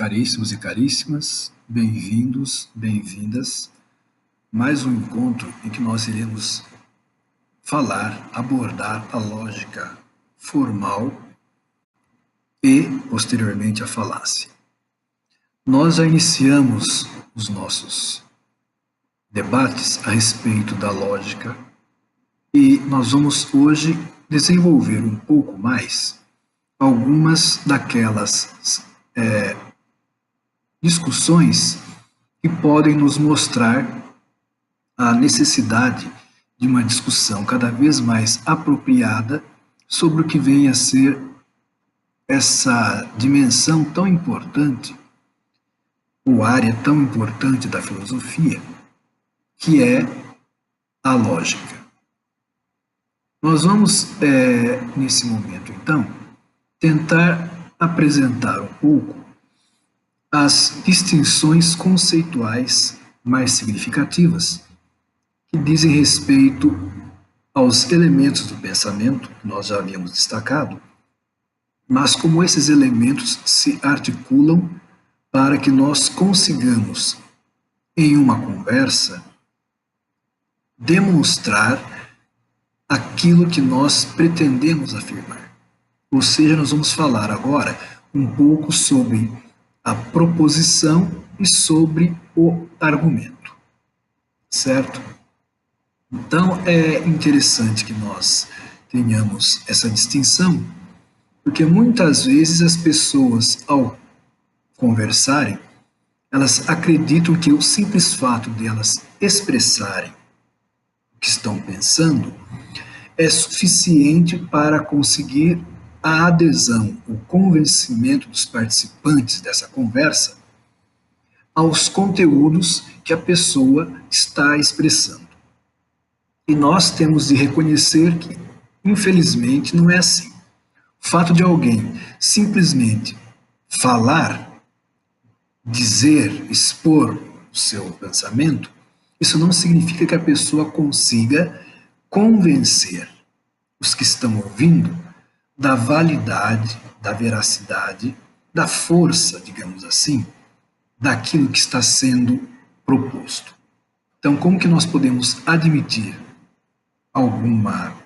Caríssimos e caríssimas, bem-vindos, bem-vindas. Mais um encontro em que nós iremos falar, abordar a lógica formal e, posteriormente, a falácia. Nós já iniciamos os nossos debates a respeito da lógica e nós vamos hoje desenvolver um pouco mais algumas daquelas discussões que podem nos mostrar a necessidade de uma discussão cada vez mais apropriada sobre o que vem a ser essa dimensão tão importante, ou área tão importante da filosofia, que é a lógica. Nós vamos, nesse momento, então, tentar apresentar um pouco as distinções conceituais mais significativas que dizem respeito aos elementos do pensamento, que nós já havíamos destacado, mas como esses elementos se articulam para que nós consigamos, em uma conversa, demonstrar aquilo que nós pretendemos afirmar. Ou seja, nós vamos falar agora um pouco sobre a proposição e sobre o argumento, certo? Então, é interessante que nós tenhamos essa distinção, porque muitas vezes as pessoas, ao conversarem, elas acreditam que o simples fato de elas expressarem o que estão pensando é suficiente para conseguir a adesão, o convencimento dos participantes dessa conversa aos conteúdos que a pessoa está expressando. E nós temos de reconhecer que, infelizmente, não é assim. O fato de alguém simplesmente falar, dizer, expor o seu pensamento, isso não significa que a pessoa consiga convencer os que estão ouvindo da validade, da veracidade, da força, digamos assim, daquilo que está sendo proposto. Então, como que nós podemos admitir alguma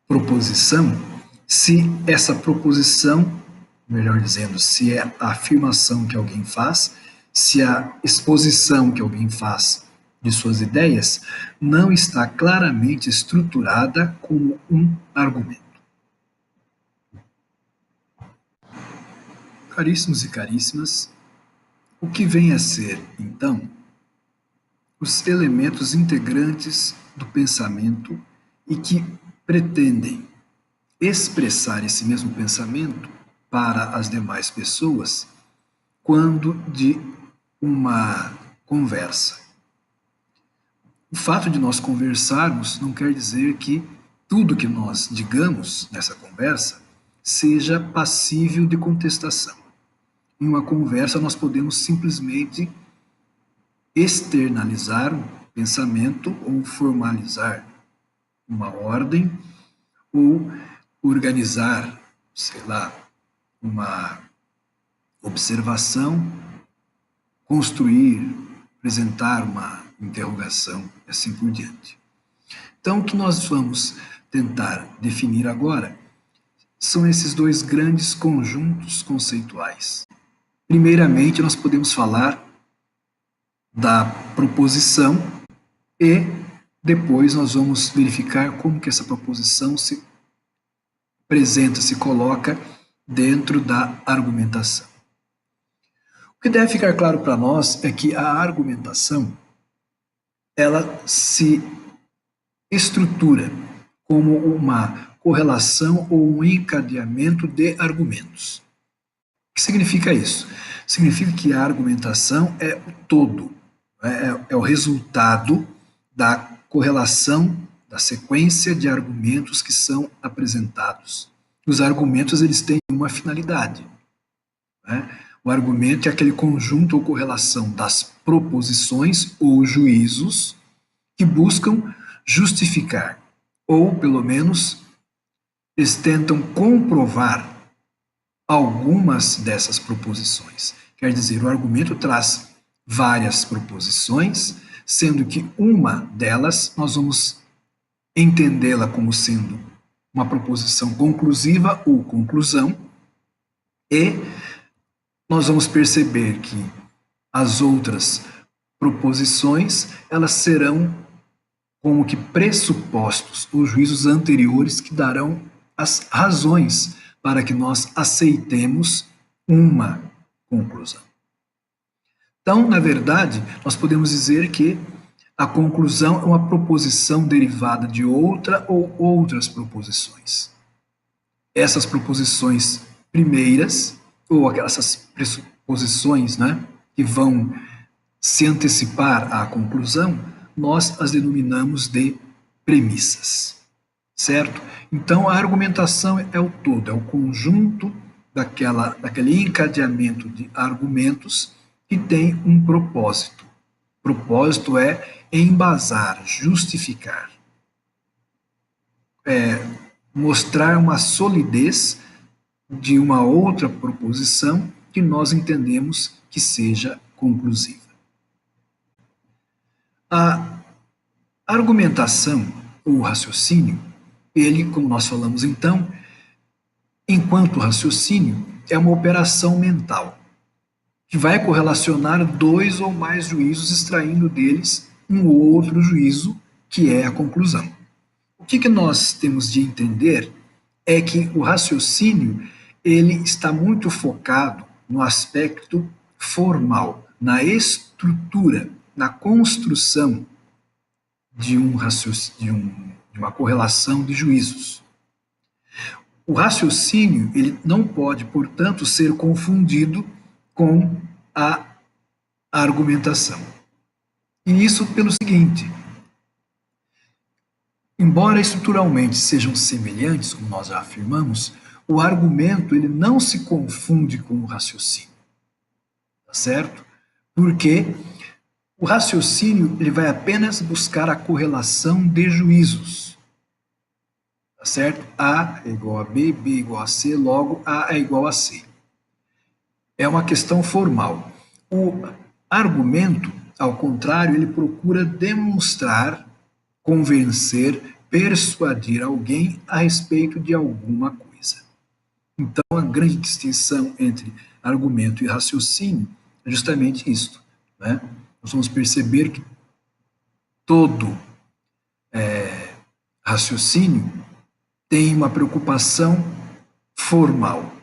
proposição se essa proposição, melhor dizendo, se é a afirmação que alguém faz, se a exposição que alguém faz de suas ideias não está claramente estruturada como um argumento? Caríssimos e caríssimas, o que vem a ser, então, os elementos integrantes do pensamento e que pretendem expressar esse mesmo pensamento para as demais pessoas quando de uma conversa. O fato de nós conversarmos não quer dizer que tudo que nós digamos nessa conversa seja passível de contestação. Em uma conversa, nós podemos simplesmente externalizar um pensamento ou formalizar uma ordem ou organizar, sei lá, uma observação, construir, apresentar uma interrogação, e assim por diante. Então, o que nós vamos tentar definir agora são esses dois grandes conjuntos conceituais. Primeiramente, nós podemos falar da proposição e depois nós vamos verificar como que essa proposição se apresenta, se coloca dentro da argumentação. O que deve ficar claro para nós é que a argumentação ela se estrutura como uma correlação ou um encadeamento de argumentos. O que significa isso? Significa que a argumentação é o todo, é o resultado da correlação, da sequência de argumentos que são apresentados. Os argumentos eles têm uma finalidade. O argumento é aquele conjunto ou correlação das proposições ou juízos que buscam justificar, ou pelo menos eles tentam comprovar algumas dessas proposições. Quer dizer, o argumento traz várias proposições, sendo que uma delas nós vamos entendê-la como sendo uma proposição conclusiva ou conclusão, e nós vamos perceber que as outras proposições, elas serão como que pressupostos, os juízos anteriores que darão as razões para que nós aceitemos uma conclusão. Então, na verdade, nós podemos dizer que a conclusão é uma proposição derivada de outra ou outras proposições. Essas proposições primeiras, ou essas pressuposições, né, que vão se antecipar à conclusão, nós as denominamos de premissas, certo? Então, a argumentação é o todo, é o conjunto daquele encadeamento de argumentos que tem um propósito. O propósito é embasar, justificar, mostrar uma solidez de uma outra proposição que nós entendemos que seja conclusiva. A argumentação ou raciocínio, ele, como nós falamos então, enquanto raciocínio, é uma operação mental que vai correlacionar dois ou mais juízos, extraindo deles um outro juízo, que é a conclusão. O que nós temos de entender é que o raciocínio ele está muito focado no aspecto formal, na estrutura, na construção de uma correlação de juízos. O raciocínio ele não pode, portanto, ser confundido com a argumentação. E isso pelo seguinte: embora estruturalmente sejam semelhantes, como nós já afirmamos, o argumento ele não se confunde com o raciocínio, tá certo? Porque o raciocínio ele vai apenas buscar a correlação de juízos, tá certo? A é igual a B, B é igual a C, logo A é igual a C. É uma questão formal. O argumento, ao contrário, ele procura demonstrar, convencer, persuadir alguém a respeito de alguma coisa. Então, a grande distinção entre argumento e raciocínio é justamente isto, né? Nós vamos perceber que todo raciocínio tem uma preocupação formal.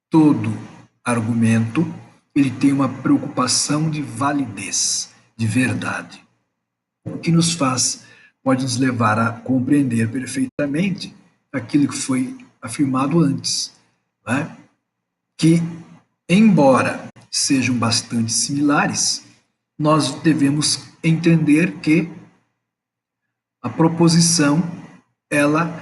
Todo argumento ele tem uma preocupação de validez, de verdade. O que pode nos levar a compreender perfeitamente aquilo que foi afirmado antes, né? Que, embora sejam bastante similares, nós devemos entender que a proposição ela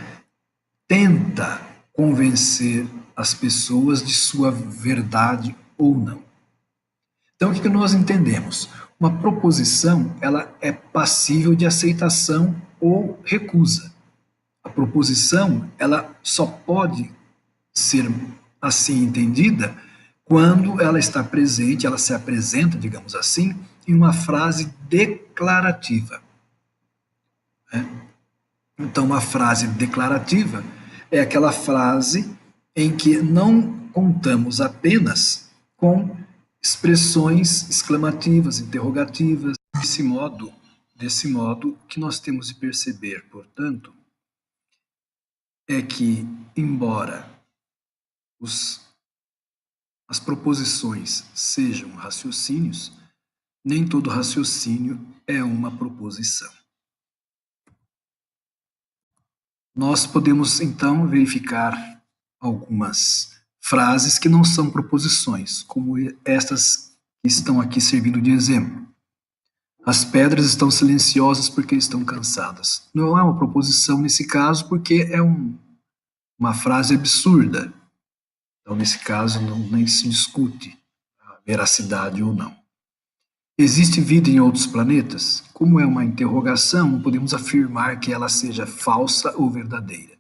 tenta convencer as pessoas de sua verdade ou não. Então, o que nós entendemos? Uma proposição ela é passível de aceitação ou recusa. A proposição ela só pode ser assim entendida quando ela está presente, ela se apresenta, digamos assim, em uma frase declarativa. Então, uma frase declarativa é aquela frase em que não contamos apenas com expressões exclamativas, interrogativas, desse modo que nós temos de perceber, portanto, é que, embora as proposições sejam raciocínios, nem todo raciocínio é uma proposição. Nós podemos, então, verificar algumas frases que não são proposições, como estas que estão aqui servindo de exemplo. As pedras estão silenciosas porque estão cansadas. Não é uma proposição nesse caso, porque é uma frase absurda. Então, nesse caso, nem se discute a veracidade ou não. Existe vida em outros planetas? Como é uma interrogação, não podemos afirmar que ela seja falsa ou verdadeira.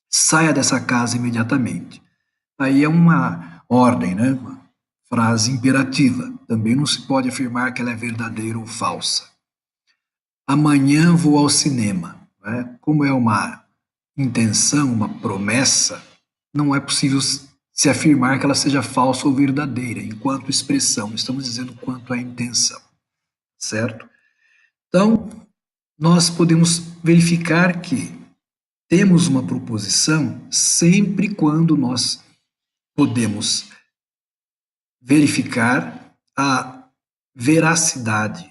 Saia dessa casa imediatamente. Aí é uma ordem, né? frase imperativa. Também não se pode afirmar que ela é verdadeira ou falsa. Amanhã vou ao cinema. Né? Como é uma intenção, uma promessa, não é possível se afirmar que ela seja falsa ou verdadeira, enquanto expressão. Estamos dizendo quanto à intenção, certo? Então, nós podemos verificar que temos uma proposição sempre quando nós podemos verificar a veracidade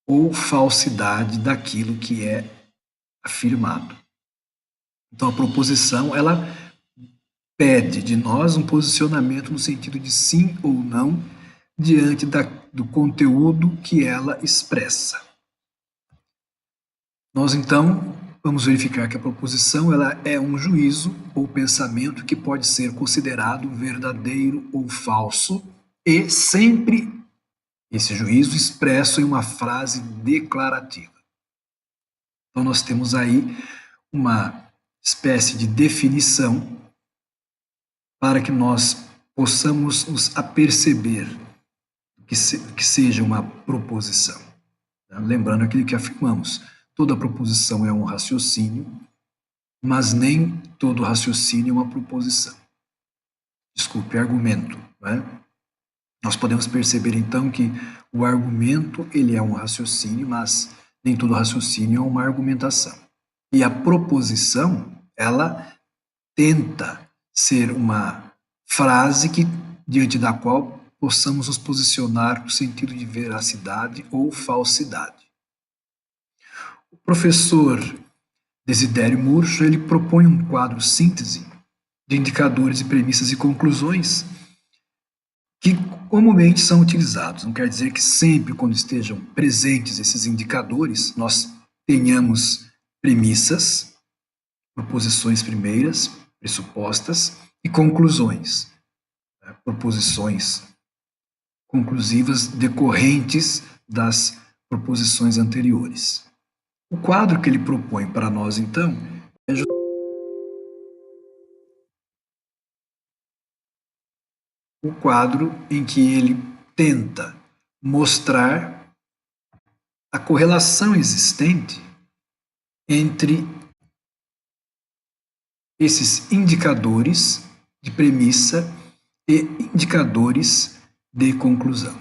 ou falsidade daquilo que é afirmado. Então, a proposição, ela pede de nós um posicionamento no sentido de sim ou não diante do conteúdo que ela expressa. Nós, então, vamos verificar que a proposição ela é um juízo ou pensamento que pode ser considerado verdadeiro ou falso e sempre esse juízo expresso em uma frase declarativa. Então, nós temos aí uma espécie de definição para que nós possamos nos aperceber que seja uma proposição. Lembrando aquilo que afirmamos, toda proposição é um raciocínio, mas nem todo raciocínio é uma proposição. Desculpe, argumento. Né? Nós podemos perceber, então, que o argumento ele é um raciocínio, mas nem todo raciocínio é uma argumentação. E a proposição, ela tenta ser uma frase diante da qual possamos nos posicionar no sentido de veracidade ou falsidade. O professor Desidério Murcho, ele propõe um quadro síntese de indicadores e premissas e conclusões que comumente são utilizados. Não quer dizer que sempre, quando estejam presentes esses indicadores, nós tenhamos premissas, proposições primeiras, pressupostas e conclusões, né? Proposições conclusivas decorrentes das proposições anteriores. O quadro que ele propõe para nós, então, é o quadro em que ele tenta mostrar a correlação existente entre esses indicadores de premissa e indicadores de conclusão.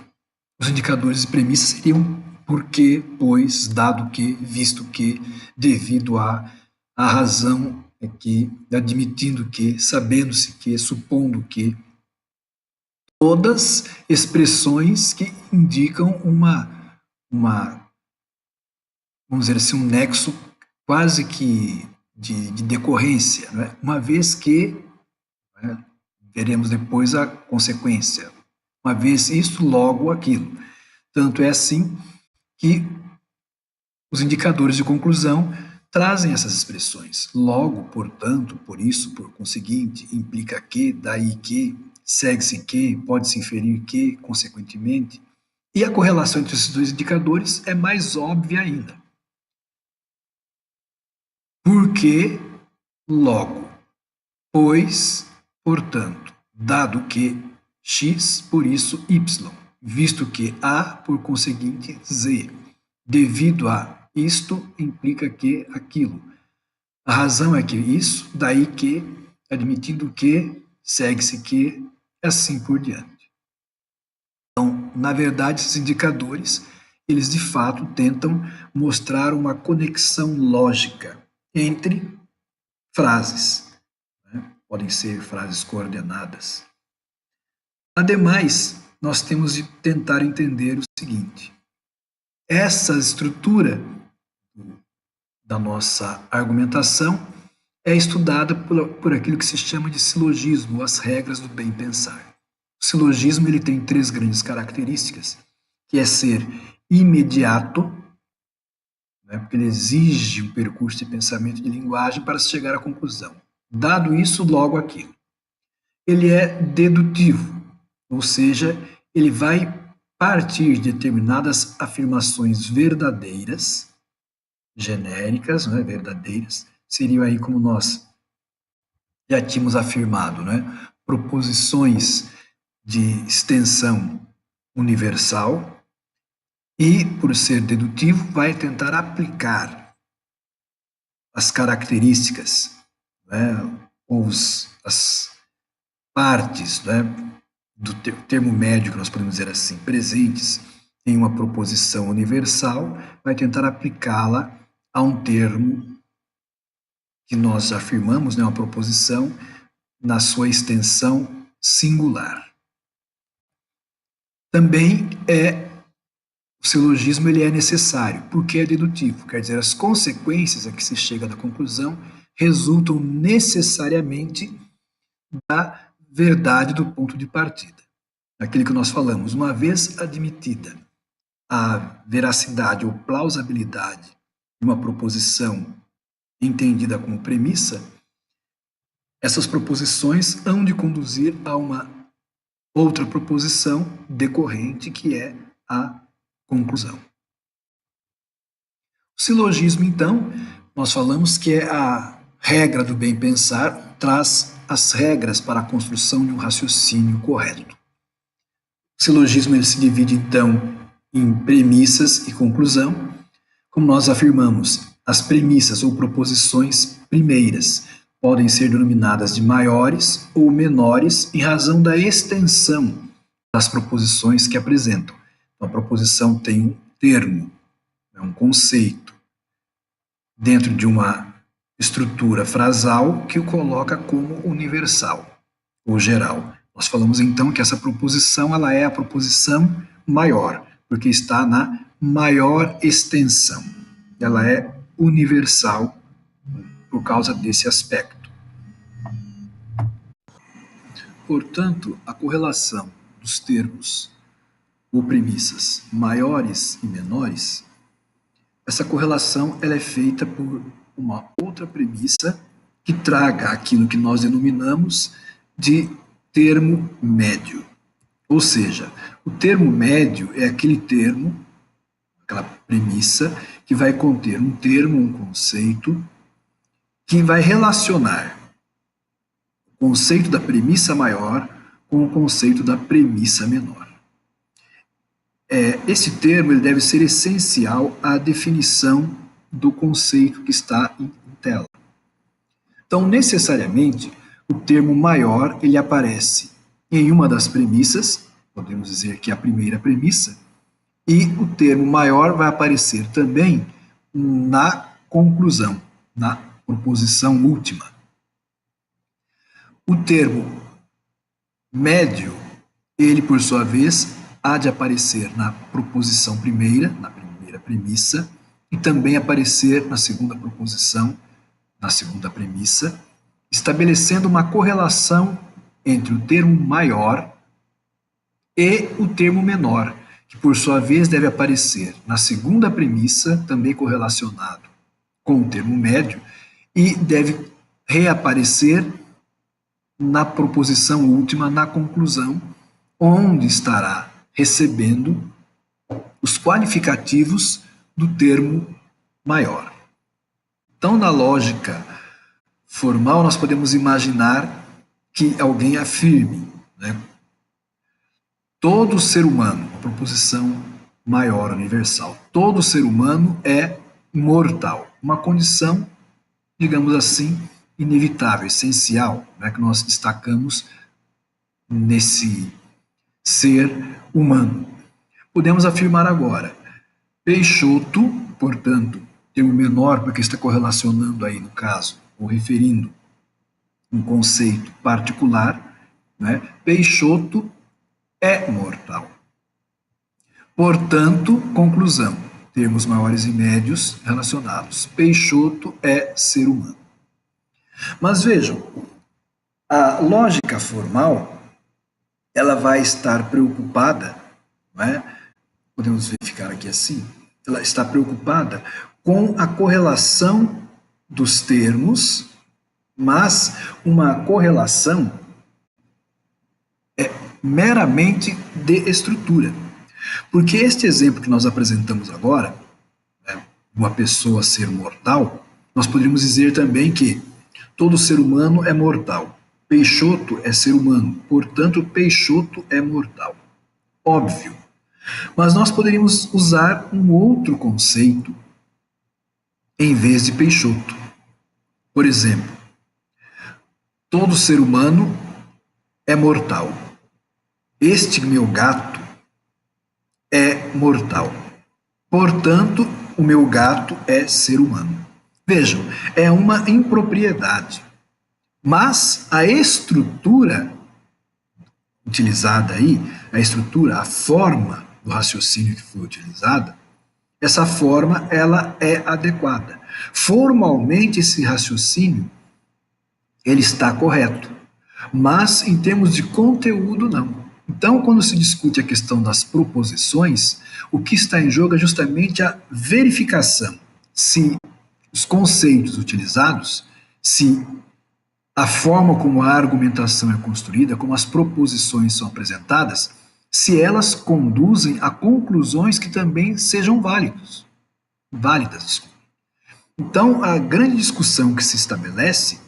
Os indicadores de premissa seriam porque, pois, dado que, visto que, devido a razão que, admitindo que, sabendo-se que, supondo que, todas expressões que indicam vamos dizer assim, um nexo quase que de decorrência, né? Uma vez que, né, veremos depois a consequência, uma vez isso, logo aquilo. Tanto é assim que os indicadores de conclusão trazem essas expressões. Logo, portanto, por isso, por conseguinte, implica que, daí que, segue-se que, pode-se inferir que, consequentemente. E a correlação entre esses dois indicadores é mais óbvia ainda. Porque, logo, pois, portanto, dado que x, por isso y, visto que a, por conseguinte, z, devido a isto, implica que aquilo. A razão é que isso, daí que, admitindo que, segue-se que, assim por diante. Então, na verdade, esses indicadores, eles de fato tentam mostrar uma conexão lógica entre frases. Né? Podem ser frases coordenadas. Ademais, nós temos de tentar entender o seguinte: essa estrutura da nossa argumentação é estudada por aquilo que se chama de silogismo, as regras do bem pensar. O silogismo ele tem três grandes características, que é ser imediato, né, porque ele exige um percurso de pensamento e de linguagem para se chegar à conclusão. Dado isso, logo aquilo. Ele é dedutivo, ou seja, ele vai partir de determinadas afirmações verdadeiras, genéricas, né, verdadeiras, seriam aí como nós já tínhamos afirmado, né, proposições de extensão universal e, por ser dedutivo, vai tentar aplicar as características, né, ou as partes, né, do termo médio, que nós podemos dizer assim, presentes em uma proposição universal, vai tentar aplicá-la a um termo que nós afirmamos, né, uma proposição, na sua extensão singular. Também o silogismo ele é necessário, porque é dedutivo, quer dizer, as consequências a que se chega da conclusão resultam necessariamente da verdade do ponto de partida. Aquilo que nós falamos, uma vez admitida a veracidade ou plausibilidade de uma proposição entendida como premissa, essas proposições hão de conduzir a uma outra proposição decorrente, que é a conclusão. O silogismo, então, nós falamos que é a regra do bem pensar, traz as regras para a construção de um raciocínio correto. O silogismo ele se divide, então, em premissas e conclusão. Como nós afirmamos, as premissas ou proposições primeiras podem ser denominadas de maiores ou menores em razão da extensão das proposições que apresentam. Então, a proposição tem um termo, um conceito, dentro de uma estrutura frasal que o coloca como universal ou geral. Nós falamos então que essa proposição ela é a proposição maior, porque está na maior extensão. Ela é universal por causa desse aspecto. Portanto, a correlação dos termos ou premissas maiores e menores, essa correlação ela é feita por uma outra premissa que traga aquilo que nós denominamos de termo médio. Ou seja, o termo médio é aquele termo, aquela premissa, que vai conter um termo, um conceito, que vai relacionar o conceito da premissa maior com o conceito da premissa menor. Esse termo ele deve ser essencial à definição do conceito que está em tela. Então, necessariamente, o termo maior ele aparece em uma das premissas, podemos dizer que é a primeira premissa, e o termo maior vai aparecer também na conclusão, na proposição última. O termo médio, ele por sua vez, há de aparecer na proposição primeira, na primeira premissa, e também aparecer na segunda proposição, na segunda premissa, estabelecendo uma correlação entre o termo maior e o termo menor, que por sua vez deve aparecer na segunda premissa, também correlacionado com o termo médio, e deve reaparecer na proposição última, na conclusão, onde estará recebendo os qualificativos do termo maior. Então, na lógica formal, nós podemos imaginar que alguém afirme, né, todo ser humano, uma proposição maior, universal, todo ser humano é mortal, uma condição, digamos assim, inevitável, essencial, né, que nós destacamos nesse ser humano. Podemos afirmar agora, Peixoto, portanto, termo menor, porque está correlacionando aí, no caso, ou referindo um conceito particular, né? Peixoto é mortal. Portanto, conclusão, termos maiores e médios relacionados. Peixoto é ser humano. Mas vejam, a lógica formal ela vai estar preocupada, né? Podemos verificar aqui assim, ela está preocupada com a correlação dos termos, mas uma correlação meramente de estrutura. Porque este exemplo que nós apresentamos agora, né, uma pessoa ser mortal, nós poderíamos dizer também que todo ser humano é mortal. Peixoto é ser humano, portanto, Peixoto é mortal. Óbvio. Mas nós poderíamos usar um outro conceito em vez de Peixoto. Por exemplo, todo ser humano é mortal. Este meu gato é mortal. Portanto, o meu gato é ser humano. Vejam, é uma impropriedade. Mas a estrutura utilizada aí, a forma do raciocínio que foi utilizada, essa forma ela é adequada. Formalmente esse raciocínio ele está correto, mas em termos de conteúdo não. Então, quando se discute a questão das proposições, o que está em jogo é justamente a verificação se os conceitos utilizados, se a forma como a argumentação é construída, como as proposições são apresentadas, se elas conduzem a conclusões que também sejam válidas. Então, a grande discussão que se estabelece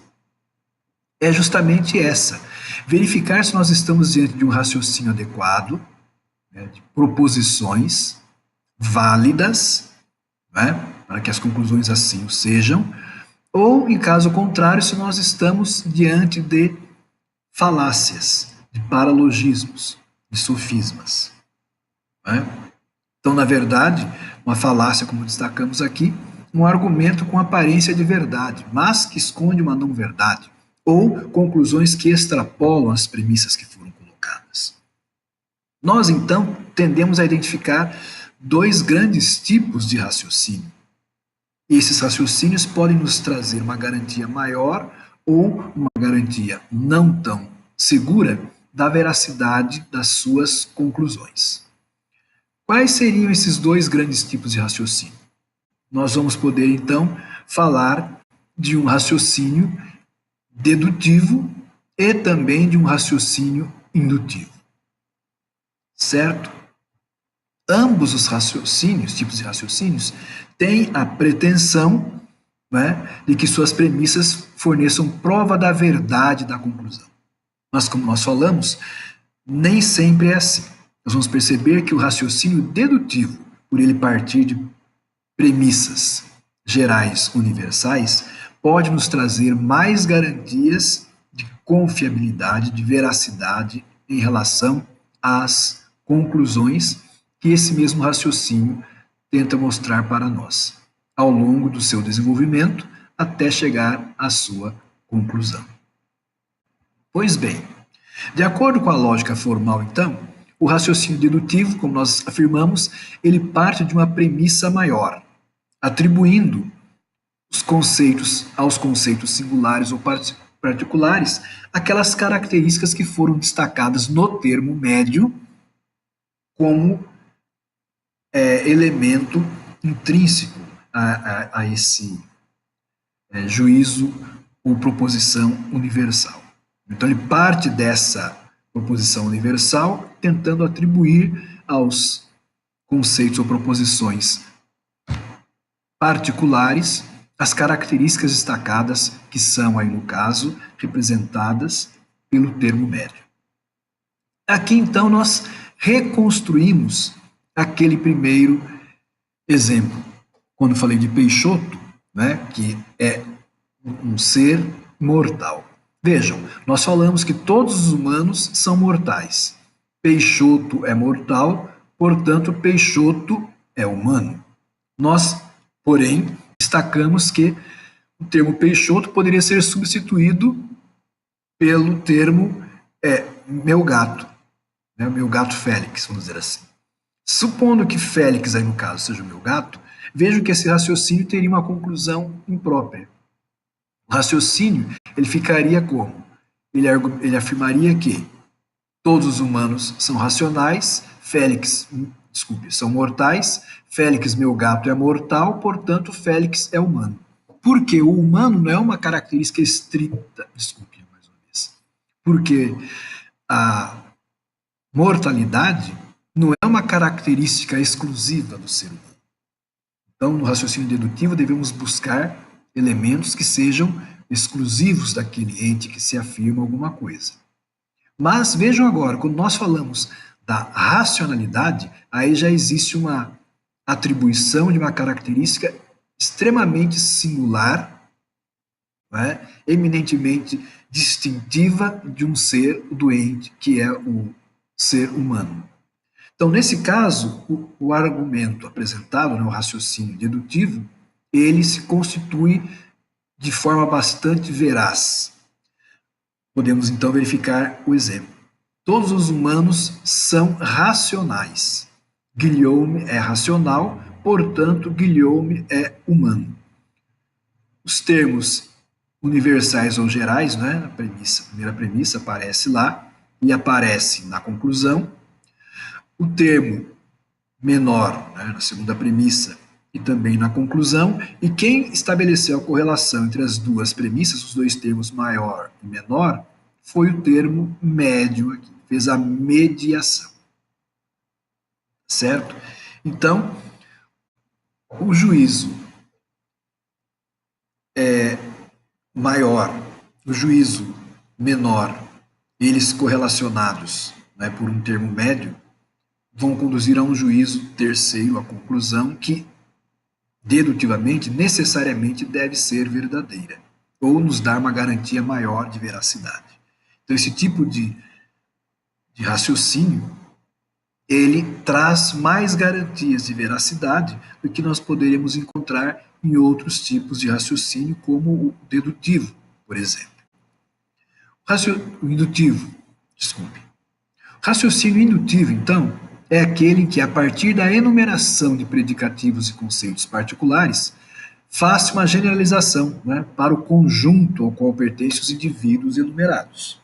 é justamente essa: verificar se nós estamos diante de um raciocínio adequado, né, de proposições válidas, né, para que as conclusões assim o sejam, ou, em caso contrário, se nós estamos diante de falácias, de paralogismos, de sofismas. Né? Então, na verdade, uma falácia, como destacamos aqui, um argumento com aparência de verdade, mas que esconde uma não-verdade, ou conclusões que extrapolam as premissas que foram colocadas. Nós, então, tendemos a identificar dois grandes tipos de raciocínio. E esses raciocínios podem nos trazer uma garantia maior ou uma garantia não tão segura da veracidade das suas conclusões. Quais seriam esses dois grandes tipos de raciocínio? Nós vamos poder, então, falar de um raciocínio dedutivo e também de um raciocínio indutivo. Certo? Ambos os raciocínios, tipos de raciocínios, têm a pretensão, né, de que suas premissas forneçam prova da verdade da conclusão. Mas, como nós falamos, nem sempre é assim. Nós vamos perceber que o raciocínio dedutivo, por ele partir de premissas gerais universais, pode nos trazer mais garantias de confiabilidade, de veracidade em relação às conclusões que esse mesmo raciocínio tenta mostrar para nós, ao longo do seu desenvolvimento, até chegar à sua conclusão. Pois bem, de acordo com a lógica formal, então, o raciocínio dedutivo, como nós afirmamos, ele parte de uma premissa maior, atribuindo os conceitos aos conceitos singulares ou particulares aquelas características que foram destacadas no termo médio como elemento intrínseco a esse juízo ou proposição universal. Então ele parte dessa proposição universal tentando atribuir aos conceitos ou proposições particulares as características destacadas que são aí no caso representadas pelo termo médio. Aqui então nós reconstruímos aquele primeiro exemplo, quando falei de Peixoto, né, que é um ser mortal. Vejam, nós falamos que todos os humanos são mortais. Peixoto é mortal, portanto, Peixoto é humano. Nós, porém, destacamos que o termo Peixoto poderia ser substituído pelo termo meu gato, né, meu gato Félix, vamos dizer assim. Supondo que Félix, aí no caso, seja o meu gato, vejo que esse raciocínio teria uma conclusão imprópria. O raciocínio, ele ficaria como? Ele afirmaria que todos os humanos são racionais, são mortais, Félix, meu gato, é mortal, portanto, Félix é humano. Porque o humano não é uma característica estrita, mais uma vez. Porque a mortalidade não é uma característica exclusiva do ser humano. Então, no raciocínio dedutivo, devemos buscar elementos que sejam exclusivos daquele ente que se afirma alguma coisa. Mas vejam agora, quando nós falamos da racionalidade, aí já existe uma atribuição de uma característica extremamente singular, né, eminentemente distintiva de um ser doente, que é o ser humano. Então, nesse caso, o argumento apresentado, né, o raciocínio dedutivo, ele se constitui de forma bastante veraz. Podemos então verificar o exemplo. Todos os humanos são racionais. Guillaume é racional, portanto, Guillaume é humano. Os termos universais ou gerais, né, na primeira premissa, aparece lá e aparece na conclusão. O termo menor, né, na segunda premissa, e também na conclusão, e quem estabeleceu a correlação entre as duas premissas, os dois termos maior e menor, foi o termo médio aqui, fez a mediação. Certo? Então, o juízo maior, o juízo menor, eles correlacionados, né, por um termo médio, vão conduzir a um juízo terceiro, a conclusão que dedutivamente, necessariamente deve ser verdadeira, ou nos dar uma garantia maior de veracidade. Então, esse tipo de raciocínio, ele traz mais garantias de veracidade do que nós poderíamos encontrar em outros tipos de raciocínio, como o dedutivo, por exemplo. O indutivo, desculpe. O raciocínio indutivo, então, é aquele que, a partir da enumeração de predicativos e conceitos particulares, faz uma generalização, né, para o conjunto ao qual pertencem os indivíduos enumerados.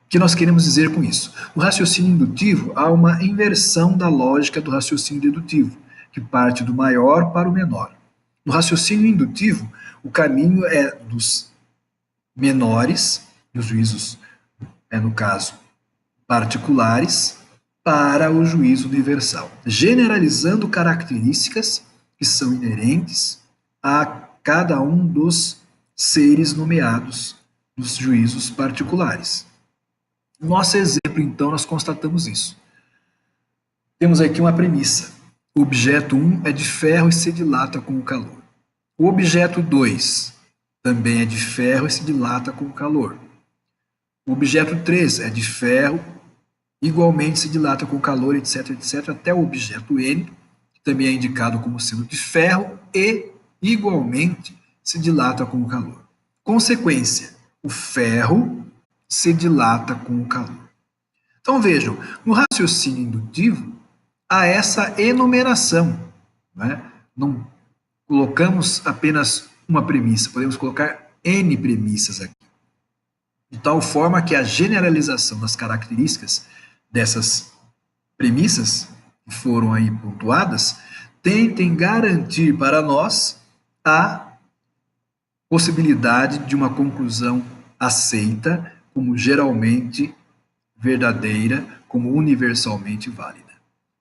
O que nós queremos dizer com isso? No raciocínio indutivo, há uma inversão da lógica do raciocínio dedutivo, que parte do maior para o menor. No raciocínio indutivo, o caminho é dos menores, dos juízos, no caso, particulares, para o juízo universal, generalizando características que são inerentes a cada um dos seres nomeados nos juízos particulares. No nosso exemplo, então, nós constatamos isso. Temos aqui uma premissa. O objeto 1 é de ferro e se dilata com o calor. O objeto 2 também é de ferro e se dilata com o calor. O objeto 3 é de ferro, igualmente se dilata com calor, etc, etc, até o objeto N, que também é indicado como sendo de ferro e, igualmente, se dilata com o calor. Consequência, o ferro se dilata com o calor. Então, vejam, no raciocínio indutivo, há essa enumeração, né? Não colocamos apenas uma premissa, podemos colocar N premissas aqui, de tal forma que a generalização das características dessas premissas que foram aí pontuadas tentem garantir para nós a possibilidade de uma conclusão aceita como geralmente verdadeira, como universalmente válida.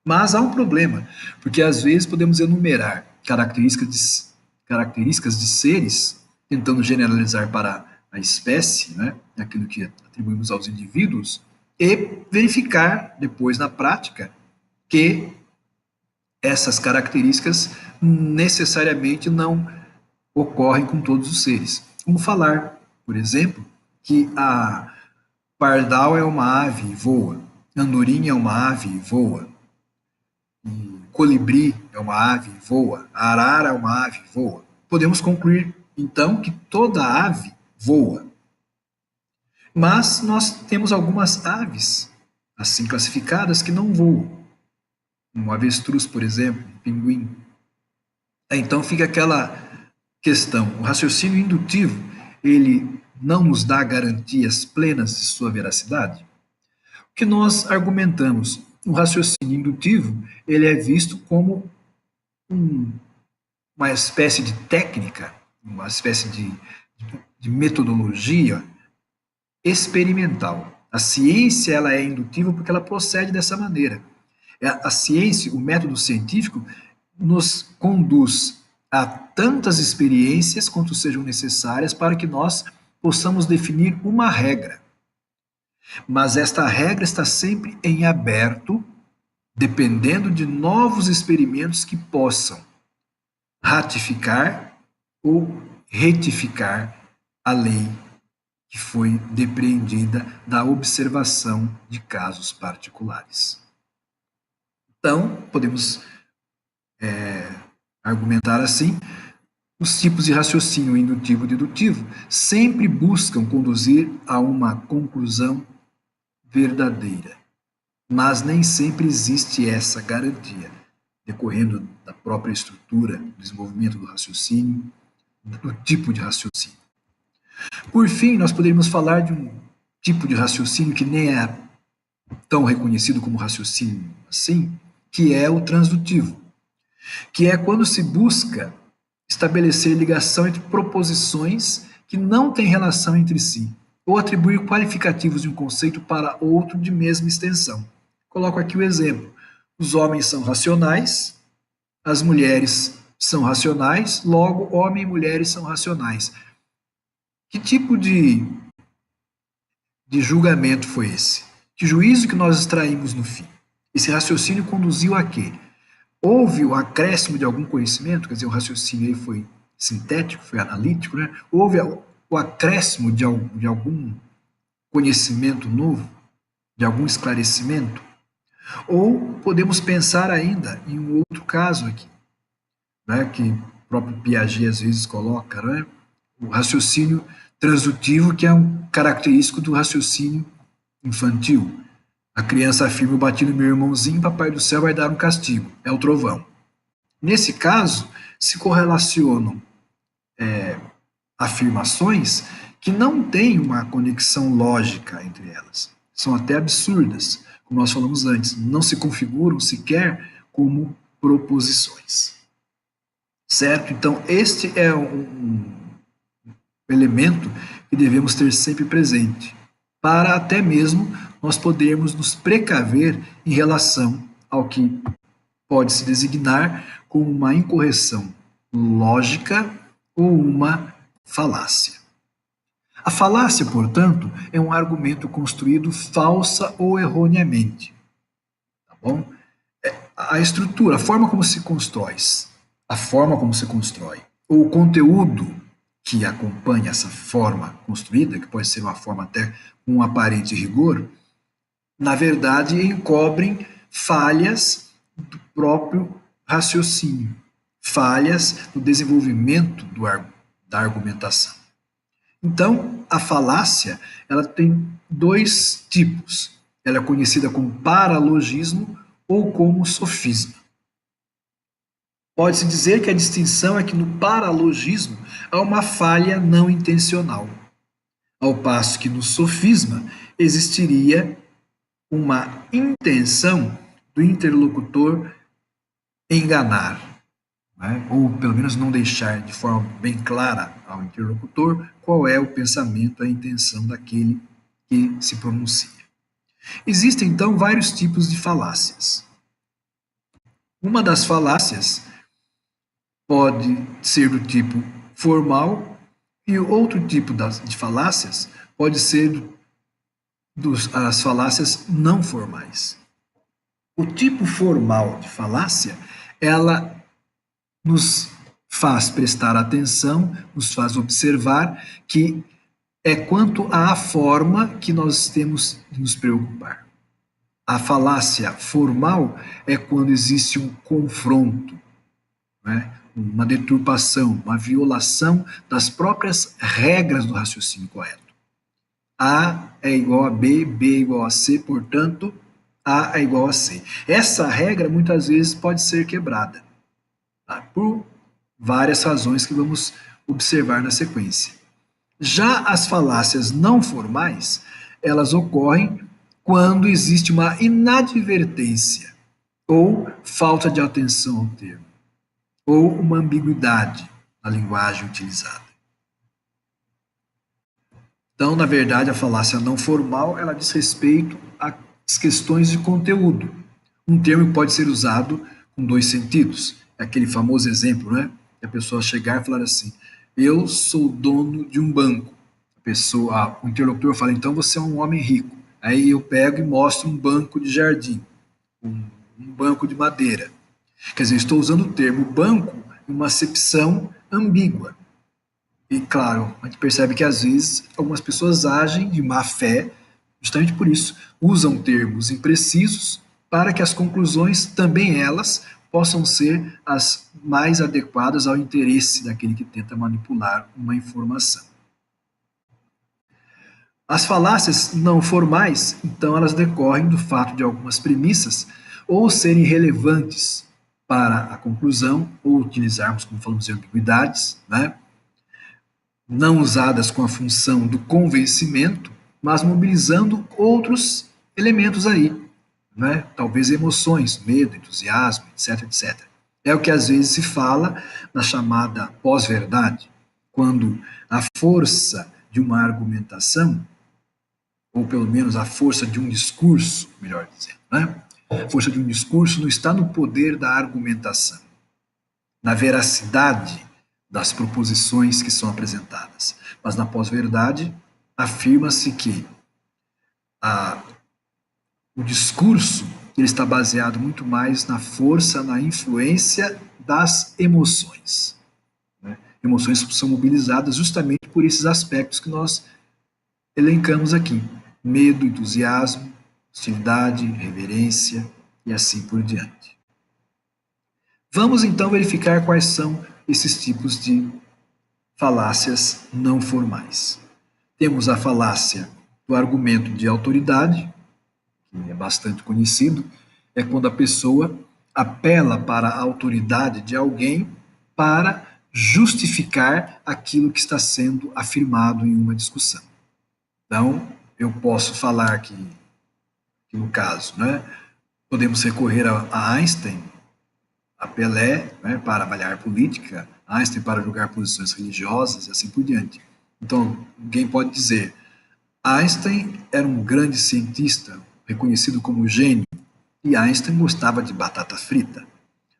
Mas há um problema, porque às vezes podemos enumerar características de seres, tentando generalizar para a espécie, né, aquilo que atribuímos aos indivíduos, e verificar depois na prática que essas características necessariamente não ocorrem com todos os seres. Como falar, por exemplo, que a pardal é uma ave e voa, andorinha é uma ave e voa, colibri é uma ave e voa, arara é uma ave e voa. Podemos concluir, então, que toda ave voa. Mas nós temos algumas aves, assim classificadas, que não voam. Um avestruz, por exemplo, um pinguim. Então fica aquela questão. O raciocínio indutivo, ele não nos dá garantias plenas de sua veracidade? O que nós argumentamos? O raciocínio indutivo, ele é visto como uma espécie de técnica, uma espécie de metodologia experimental. A ciência, ela é indutiva porque ela procede dessa maneira. A ciência, o método científico, nos conduz há tantas experiências quanto sejam necessárias para que nós possamos definir uma regra. Mas esta regra está sempre em aberto, dependendo de novos experimentos que possam ratificar ou retificar a lei que foi depreendida da observação de casos particulares. Então, podemos argumentar assim: os tipos de raciocínio indutivo e dedutivo sempre buscam conduzir a uma conclusão verdadeira, mas nem sempre existe essa garantia, decorrendo da própria estrutura, do desenvolvimento do raciocínio, do tipo de raciocínio. Por fim, nós poderíamos falar de um tipo de raciocínio que nem é tão reconhecido como raciocínio assim, que é o transdutivo, que é quando se busca estabelecer ligação entre proposições que não têm relação entre si, ou atribuir qualificativos de um conceito para outro de mesma extensão. Coloco aqui o exemplo: os homens são racionais, as mulheres são racionais, logo, homem e mulheres são racionais. Que tipo de julgamento foi esse? Que juízo que nós extraímos no fim? Esse raciocínio conduziu a quê? Houve o acréscimo de algum conhecimento, quer dizer, o raciocínio aí foi sintético, foi analítico, né? Houve o acréscimo de algum conhecimento novo, de algum esclarecimento? Ou podemos pensar ainda em um outro caso aqui, né, que o próprio Piaget às vezes coloca, né? O raciocínio transdutivo, que é um característico do raciocínio infantil. A criança afirma: eu bati no meu irmãozinho, papai do céu vai dar um castigo, é o trovão. Nesse caso, se correlacionam afirmações que não têm uma conexão lógica entre elas. São até absurdas, como nós falamos antes, não se configuram sequer como proposições. Certo? Então, este é um elemento que devemos ter sempre presente, para até mesmo nós podermos nos precaver em relação ao que pode se designar como uma incorreção lógica ou uma falácia. A falácia, portanto, é um argumento construído falsa ou erroneamente. Tá bom? A estrutura, a forma como se constrói, ou o conteúdo que acompanha essa forma construída, que pode ser uma forma até com um aparente rigor, na verdade encobrem falhas do próprio raciocínio, falhas no desenvolvimento da argumentação. Então, a falácia, ela tem dois tipos. Ela é conhecida como paralogismo ou como sofisma. Pode-se dizer que a distinção é que no paralogismo há uma falha não intencional, ao passo que no sofisma existiria uma intenção do interlocutor enganar, né? Ou pelo menos não deixar de forma bem clara ao interlocutor qual é o pensamento, a intenção daquele que se pronuncia. Existem então vários tipos de falácias. Uma das falácias pode ser do tipo formal e outro tipo de falácias pode ser as falácias não formais. O tipo formal de falácia, ela nos faz prestar atenção, nos faz observar que é quanto à forma que nós temos de nos preocupar. A falácia formal é quando existe um confronto, né? Uma deturpação, uma violação das próprias regras do raciocínio correto. A é igual a B, B é igual a C, portanto, A é igual a C. Essa regra muitas vezes pode ser quebrada, tá? Por várias razões que vamos observar na sequência. Já as falácias não formais, elas ocorrem quando existe uma inadvertência ou falta de atenção ao termo, ou uma ambiguidade na linguagem utilizada. Então, na verdade, a falácia não formal, ela diz respeito às questões de conteúdo. Um termo pode ser usado com dois sentidos. É aquele famoso exemplo, né? A pessoa chegar e falar assim: eu sou dono de um banco. O interlocutor fala: então você é um homem rico. Aí eu pego e mostro um banco de jardim, um, um banco de madeira. Quer dizer, estou usando o termo banco em uma acepção ambígua. E claro, a gente percebe que às vezes algumas pessoas agem de má fé, justamente por isso, usam termos imprecisos para que as conclusões, também elas, possam ser as mais adequadas ao interesse daquele que tenta manipular uma informação. As falácias não formais, então, elas decorrem do fato de algumas premissas ou serem relevantes para a conclusão, ou utilizarmos, como falamos, de ambiguidades, né? Não usadas com a função do convencimento, mas mobilizando outros elementos aí, né? Talvez emoções, medo, entusiasmo, etc, etc. É o que às vezes se fala na chamada pós-verdade, quando a força de uma argumentação, ou pelo menos a força de um discurso, melhor dizendo, né? A força de um discurso não está no poder da argumentação, na veracidade das proposições que são apresentadas. Mas na pós-verdade, afirma-se que a, o discurso ele está baseado muito mais na força, na influência das emoções. Né? Emoções são mobilizadas justamente por esses aspectos que nós elencamos aqui: medo, entusiasmo, hostilidade, reverência e assim por diante. Vamos então verificar quais são esses tipos de falácias não formais. Temos a falácia do argumento de autoridade, que é bastante conhecido, é quando a pessoa apela para a autoridade de alguém para justificar aquilo que está sendo afirmado em uma discussão. Então, eu posso falar que no caso, né, podemos recorrer a Einstein, a Pelé, né, para avaliar política, Einstein para julgar posições religiosas e assim por diante. Então, alguém pode dizer: Einstein era um grande cientista, reconhecido como gênio, e Einstein gostava de batata frita.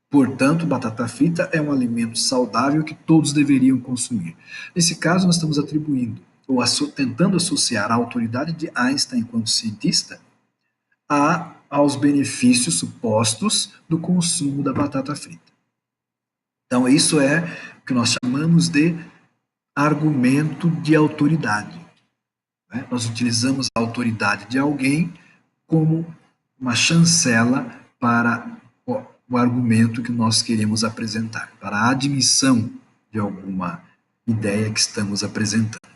Portanto, batata frita é um alimento saudável que todos deveriam consumir. Nesse caso, nós estamos atribuindo, ou tentando associar a autoridade de Einstein enquanto cientista aos benefícios supostos do consumo da batata frita. Então, isso é o que nós chamamos de argumento de autoridade. Né? Nós utilizamos a autoridade de alguém como uma chancela para o argumento que nós queremos apresentar, para a admissão de alguma ideia que estamos apresentando.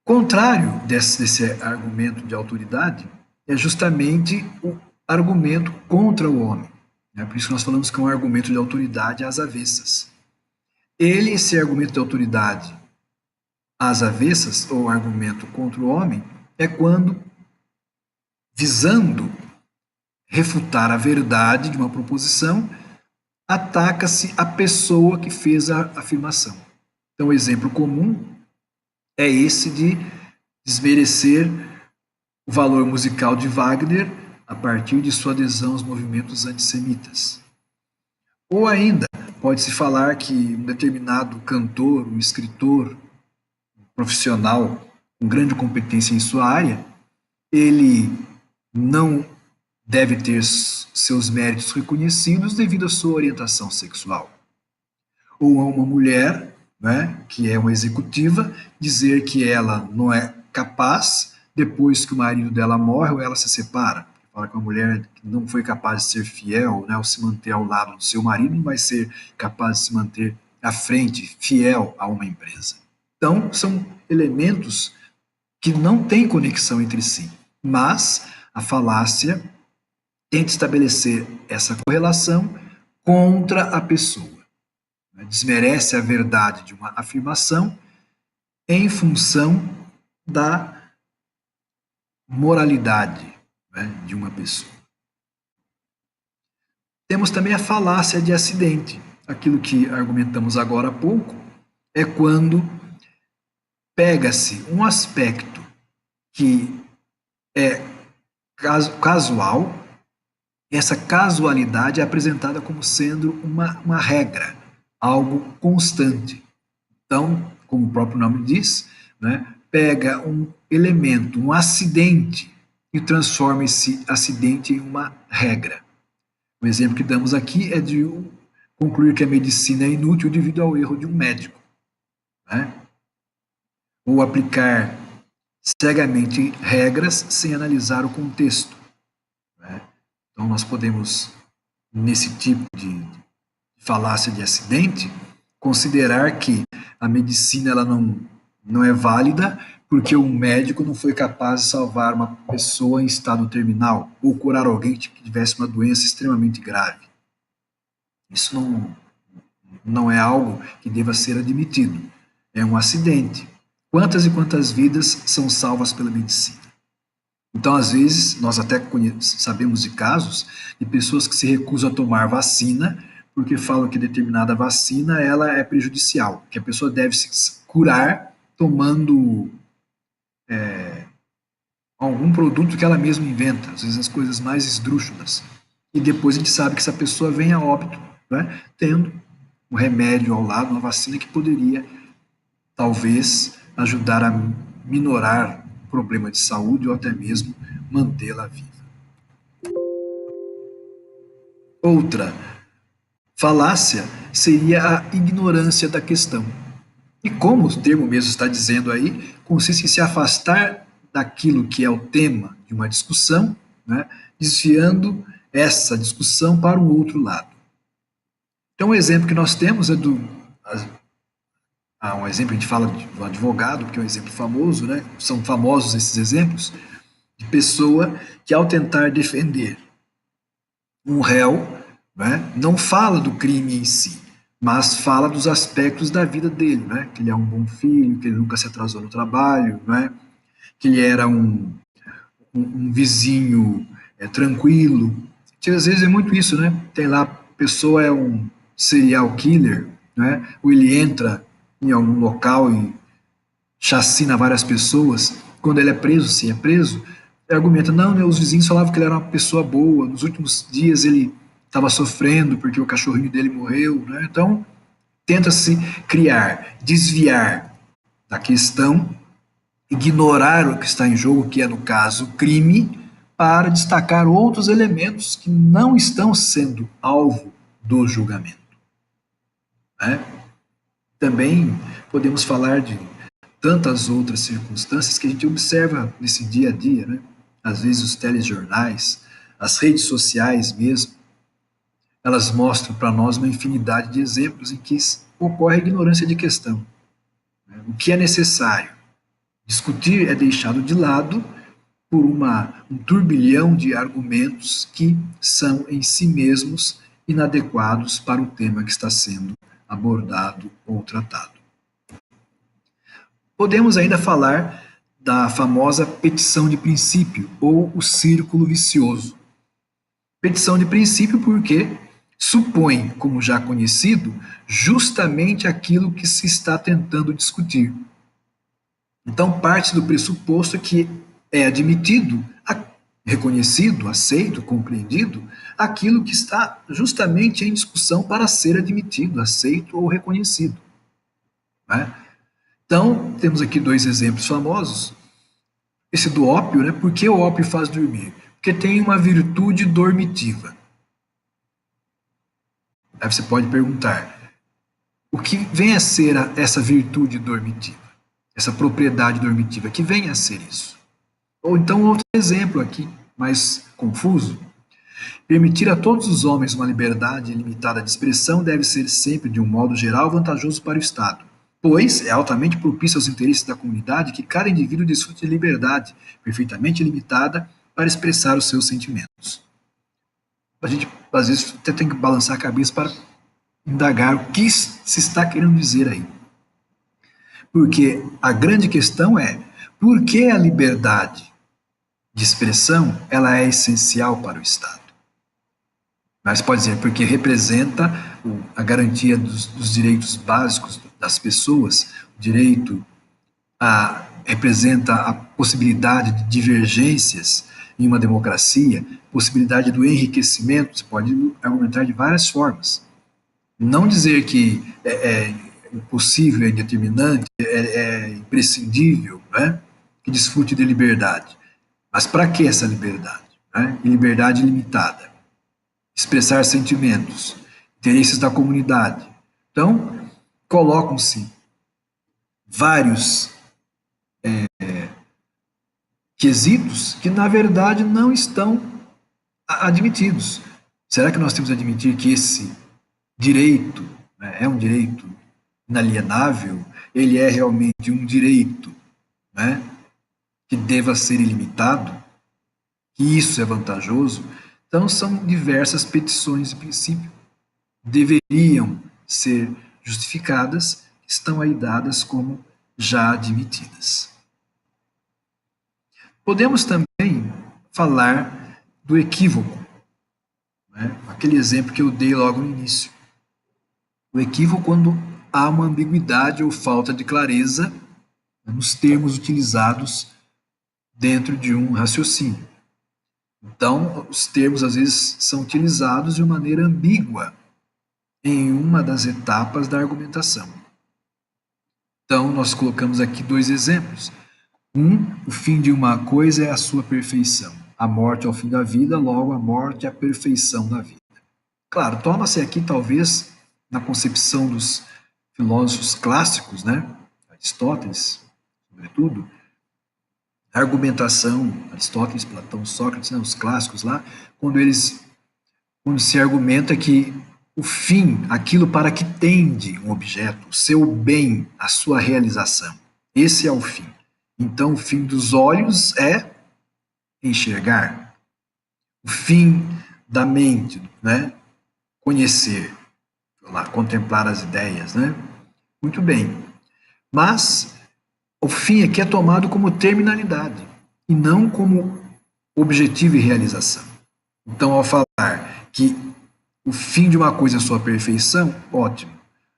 Contrário desse argumento de autoridade é justamente o argumento contra o homem. Né? Por isso que nós falamos que é um argumento de autoridade às avessas. Esse argumento de autoridade às avessas, ou argumento contra o homem, é quando, visando refutar a verdade de uma proposição, ataca-se a pessoa que fez a afirmação. Então, o exemplo comum é esse de desmerecer o valor musical de Wagner a partir de sua adesão aos movimentos antissemitas. Ou ainda, pode-se falar que um determinado cantor, um escritor, um profissional com grande competência em sua área, ele não deve ter seus méritos reconhecidos devido à sua orientação sexual. Ou a uma mulher, né, que é uma executiva, dizer que ela não é capaz depois que o marido dela morre ou ela se separa. Fala que uma mulher que não foi capaz de ser fiel, né, ou se manter ao lado do seu marido, não vai ser capaz de se manter à frente, fiel a uma empresa. Então, são elementos que não têm conexão entre si, mas a falácia tenta estabelecer essa correlação contra a pessoa. Desmerece a verdade de uma afirmação em função da moralidade, né, de uma pessoa. Temos também a falácia de acidente. Aquilo que argumentamos agora há pouco é quando pega-se um aspecto que é casual, Essa casualidade é apresentada como sendo uma regra, algo constante. Então, como o próprio nome diz, né, pega um elemento, um acidente, e transforma esse acidente em uma regra. O exemplo que damos aqui é de concluir que a medicina é inútil devido ao erro de um médico, né? Ou aplicar cegamente regras sem analisar o contexto, né? Então, nós podemos, nesse tipo de falácia de acidente, considerar que a medicina ela não é válida porque um médico não foi capaz de salvar uma pessoa em estado terminal ou curar alguém que tivesse uma doença extremamente grave. Isso não é algo que deva ser admitido. É um acidente. Quantas e quantas vidas são salvas pela medicina? Então, às vezes, nós até sabemos de casos de pessoas que se recusam a tomar vacina porque falam que determinada vacina ela é prejudicial, que a pessoa deve se curar tomando algum produto que ela mesma inventa, às vezes as coisas mais esdrúxulas. E depois a gente sabe que essa pessoa vem a óbito, né, tendo um remédio ao lado, uma vacina que poderia, talvez, ajudar a minorar o problema de saúde ou até mesmo mantê-la viva. Outra falácia seria a ignorância da questão. E como o termo mesmo está dizendo aí, consiste em se afastar daquilo que é o tema de uma discussão, né, desviando essa discussão para um outro lado. Então, o exemplo que nós temos é um exemplo, a gente fala do advogado, que é um exemplo famoso, né? São famosos esses exemplos, de pessoa que ao tentar defender um réu, né, não fala do crime em si, mas fala dos aspectos da vida dele, né? Que ele é um bom filho, que ele nunca se atrasou no trabalho, né? Que ele era um vizinho tranquilo. Que às vezes é muito isso, né? Tem lá, a pessoa é um serial killer, né? Ou ele entra em algum local e chacina várias pessoas. Quando ele é preso, se é preso, ele argumenta, não, meus vizinhos falavam que ele era uma pessoa boa, nos últimos dias ele estava sofrendo porque o cachorrinho dele morreu, né? Então, tenta-se criar, desviar da questão, ignorar o que está em jogo, que é, no caso, crime, para destacar outros elementos que não estão sendo alvo do julgamento, né? Também podemos falar de tantas outras circunstâncias que a gente observa nesse dia a dia, né? Às vezes os telejornais, as redes sociais mesmo, elas mostram para nós uma infinidade de exemplos em que ocorre a ignorância de questão, né? O que é necessário discutir é deixado de lado por um turbilhão de argumentos que são em si mesmos inadequados para o tema que está sendo abordado ou tratado. Podemos ainda falar da famosa petição de princípio ou o círculo vicioso. Petição de princípio porque supõe, como já conhecido, justamente aquilo que se está tentando discutir. Então, parte do pressuposto que é admitido, reconhecido, aceito, compreendido, aquilo que está justamente em discussão para ser admitido, aceito ou reconhecido, né? Então, temos aqui dois exemplos famosos. Esse do ópio, né? Por que o ópio faz dormir? Porque tem uma virtude dormitiva. Aí você pode perguntar, o que vem a ser essa virtude dormitiva? Essa propriedade dormitiva, que vem a ser isso? Ou então outro exemplo aqui, mais confuso. Permitir a todos os homens uma liberdade ilimitada de expressão deve ser sempre, de um modo geral, vantajoso para o Estado, pois é altamente propício aos interesses da comunidade que cada indivíduo desfrute de liberdade perfeitamente limitada para expressar os seus sentimentos. A gente, às vezes, até tem que balançar a cabeça para indagar o que se está querendo dizer aí. Porque a grande questão é, por que a liberdade de expressão ela é essencial para o Estado? Mas pode dizer, porque representa a garantia dos direitos básicos das pessoas, o direito representa a possibilidade de divergências em uma democracia, possibilidade do enriquecimento, você pode argumentar de várias formas. Não dizer que é impossível, é indeterminante, é imprescindível, né? Que desfrute de liberdade. Mas para que essa liberdade? Né? E liberdade limitada. Expressar sentimentos, interesses da comunidade. Então, colocam-se vários quesitos que, na verdade, não estão admitidos. Será que nós temos que admitir que esse direito, né, é um direito inalienável? Ele é realmente um direito, né, que deva ser ilimitado? Que isso é vantajoso? Então, são diversas petições de princípio. Deveriam ser justificadas, estão aí dadas como já admitidas. Podemos também falar do equívoco, né? Aquele exemplo que eu dei logo no início. O equívoco quando há uma ambiguidade ou falta de clareza, né, nos termos utilizados dentro de um raciocínio. Então, os termos às vezes são utilizados de maneira ambígua em uma das etapas da argumentação. Então, nós colocamos aqui dois exemplos. O fim de uma coisa é a sua perfeição. A morte é o fim da vida, logo a morte é a perfeição da vida. Claro, toma-se aqui talvez, na concepção dos filósofos clássicos, né? Aristóteles, sobretudo, a argumentação, Aristóteles, Platão, Sócrates, né? Os clássicos lá, quando se argumenta que o fim, aquilo para que tende um objeto, o seu bem, a sua realização, esse é o fim. Então, o fim dos olhos é enxergar. O fim da mente, né? Conhecer, lá, contemplar as ideias, né? Muito bem. Mas o fim aqui é tomado como terminalidade e não como objetivo e realização. Então, ao falar que o fim de uma coisa é a sua perfeição, ótimo.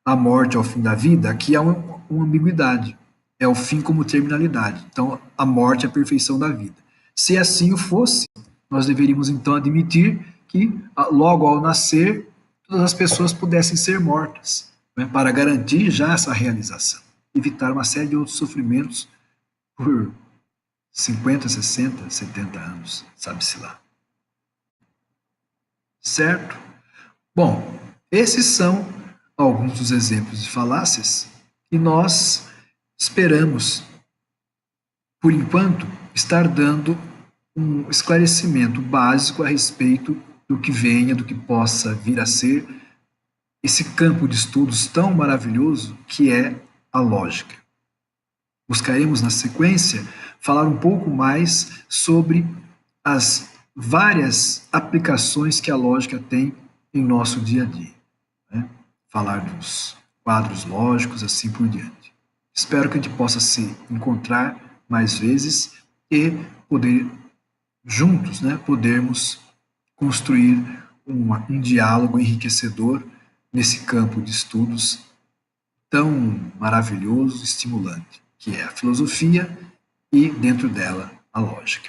A morte é o fim da vida, aqui há uma ambiguidade. É o fim como terminalidade. Então, a morte é a perfeição da vida. Se assim o fosse, nós deveríamos então admitir que logo ao nascer, todas as pessoas pudessem ser mortas, né, para garantir já essa realização. Evitar uma série de outros sofrimentos por 50, 60, 70 anos, sabe-se lá. Certo? Bom, esses são alguns dos exemplos de falácias e nós esperamos, por enquanto, estar dando um esclarecimento básico a respeito do que venha, do que possa vir a ser esse campo de estudos tão maravilhoso que é a lógica. Buscaremos, na sequência, falar um pouco mais sobre as várias aplicações que a lógica tem em nosso dia a dia, né? Falar dos quadros lógicos, assim por diante. Espero que a gente possa se encontrar mais vezes e poder, juntos, né, podermos construir um diálogo enriquecedor nesse campo de estudos tão maravilhoso e estimulante, que é a filosofia e, dentro dela, a lógica.